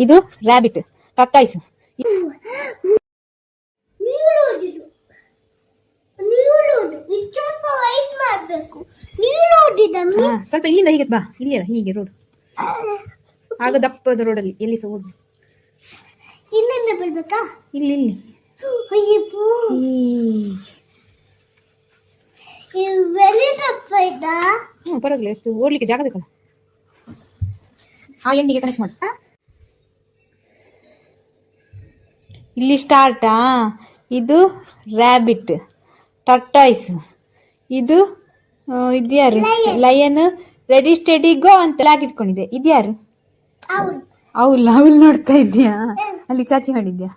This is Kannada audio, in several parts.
ಇದು ರ್ಯಾಬಿಟ್, ಟರ್ಟಾಯ್ಸ್. ಸ್ವಲ್ಪ ಇಲ್ಲಿಂದ ಹೀಗೆ ಬಾ, ಇಲ್ಲಿ ಅಲ್ಲ ಹೀಗೆ ರೋಡ್, ಆಗ ದಪ್ಪದ ರೋಡಲ್ಲಿ ಎಲ್ಲಿ ಸಹ ಹೋಗ್ಬೇಕು. ಇಲ್ಲಿಂದ ಬರ್ಬೇಕಾ? ಇಲ್ಲಿ ಇಲ್ಲಿ ಪರವಾಗಿಲ್ಲ, ಎಷ್ಟು ಓಡ್ಲಿಕ್ಕೆ ಜಾಗ ಬೇಕಲ್ಲ. ಆ ಎಂಡಿಗೆ ಕನೆಕ್ಟ್ ಮಾಡಿ. ಇಲ್ಲಿ ಸ್ಟಾರ್ಟಾ. ಇದು ರ್ಯಾಬಿಟ್, ಟರ್ಟಾಯ್ಸ್, ಇದು ಇದ್ಯಾರು ಲಯನ್, ರೆಡಿ ಸ್ಟೆಡಿ ಗೋ ಅಂತ ಲಾಗ್ ಇಟ್ಕೊಂಡಿದೆ. ಇದ್ಯಾರು? ಅವಳು ನೋಡ್ತಾ ಇದ್ಯಾ? ಅಲ್ಲಿ ಚಾಚಿ ಮಾಡಿದ್ಯಾ?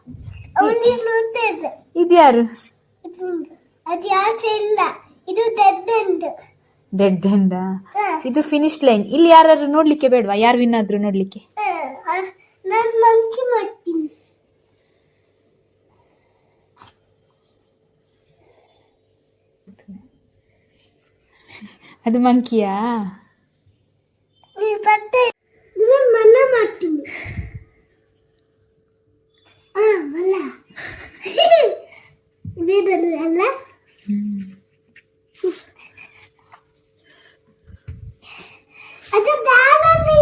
ಇದ್ಯಾರು? Dead end. ಇದು ಫಿನಿಶ್ ಲೈನ್. ಇಲ್ಲಿ ಯಾರು ನೋಡ್ಲಿಕ್ಕೆ ಬೇಡವಾ? ಯಾರು ವಿನ್ ಆದ್ರು ನೋಡ್ಲಿಕ್ಕೆ? ಅದು ಮಂಕಿಯಾ? ಮಾಡ್ತೀನಿ. ಅಲ್ಲ ಅದು ದಾರನೇ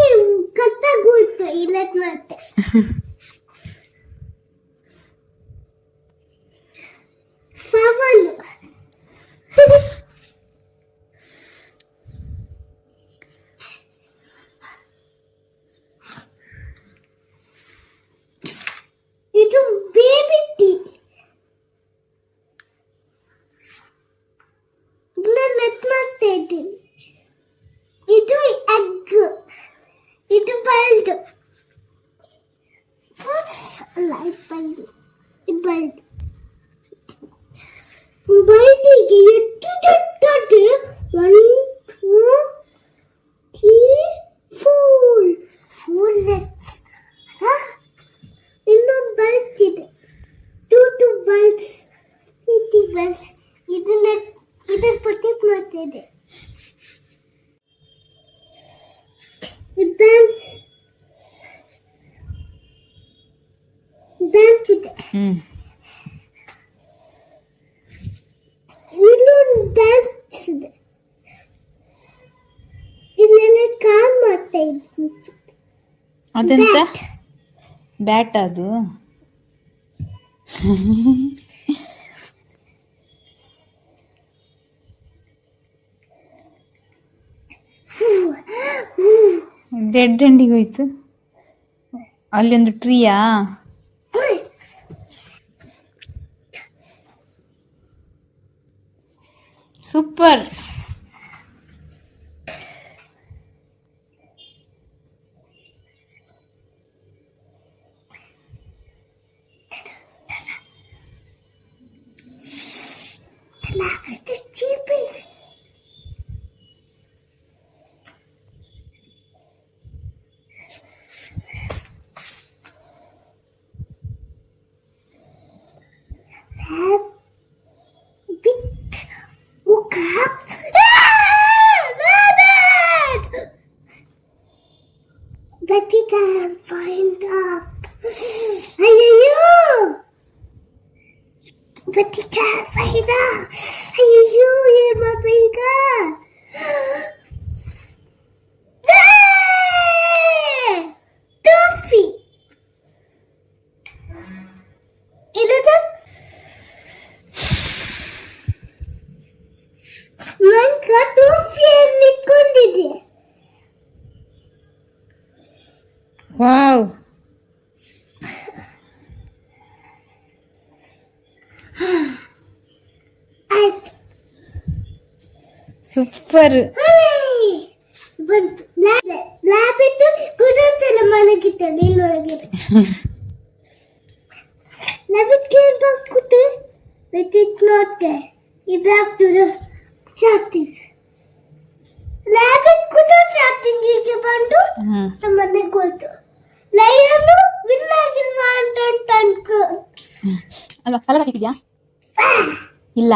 ಕತ್ತಾಗೋಯ್ತು. ಇಲ್ಲ ಮತ್ತೆ ಸವಾಲು. ಇದು ಬೇಬಿ ಟೀ. ಇದು ಎಗ್, ಇದು ಬಲ್ಡ್, ಬಲ್ಡಿಗೆ ಎಷ್ಟು ದೊಡ್ಡದು? 1 2 3 4 legs. ಇನ್ನೊಂದು ಬಲ್ಡ್ಸ್ ಇದೆ, 2 ಬಲ್ಡ್ಸ್, 3 ಬಲ್ಡ್ಸ್. ಇದರ ಪ್ರೊಟೆಕ್ಟ್ ಮಾಡ್ತಾ ಇದೆ. ಬ್ಯಾಂಚ್ ಇದೆ. ಇಲ್ಲೊಂದು ಬ್ಯಾಂಚ್ ಇದೆ. ಇಲ್ಲೆಲ್ಲ ಕಾಲ್ ಮಾಡ್ತಾ ಇದ್ದೀನಿ. ಅದೆಂತ ಬ್ಯಾಟ್? ಅದು ಡೆಡ್ ಎಂಡಿಗೆ ಹೋಯ್ತು. ಅಲ್ಲಿ ಒಂದು ಟ್ರೀಯಾ? Super. But he can't find up. Ayyo! But he can't find up. Ayyo! Ye mapega. Toffee. Ilada. Manka toffee annikondide. Wow, super. ಬಂತು ಲ್ಯಾಬ್ ಇತ್ತು. ಕುದೊಂದ್ಸಲ ಮಲಗಿತ್ತು ಇಲ್ಲೊಳಗೆ. ಲ್ಯಾಬ್ ಕೇಳಿ ಕೂತು but it's not there. He back to the chatting. Lab ಕುದೋ chatting ಗೆ ಬಂದು ನಮ್ಮನೆ ಕೊಟ್ಟು ಲೈನು ವಿನ್ ಆಗಿಲ್ವಾ ಅಂತ ಅನ್ಕೊ. ಅಲ್ವಾ? ಕಲರ್ ಹಾಕಿದ್ಯಾ? ಇಲ್ಲ.